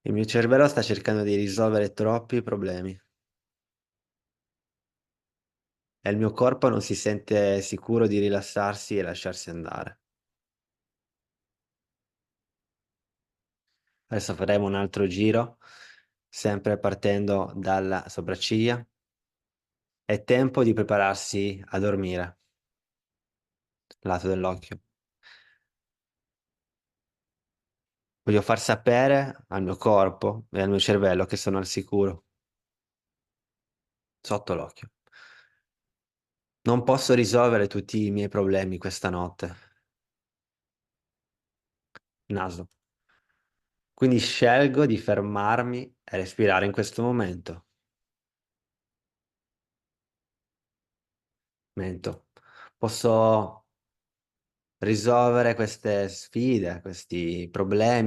Il mio cervello sta cercando di risolvere troppi problemi e il mio corpo non si sente sicuro di rilassarsi e lasciarsi andare. Adesso faremo un altro giro, sempre partendo dalla sopracciglia. È tempo di prepararsi a dormire, lato dell'occhio. Voglio far sapere al mio corpo e al mio cervello che sono al sicuro, sotto l'occhio. Non posso risolvere tutti i miei problemi questa notte. Naso. Quindi scelgo di fermarmi e respirare in questo momento. Mento. Posso risolvere queste sfide, questi problemi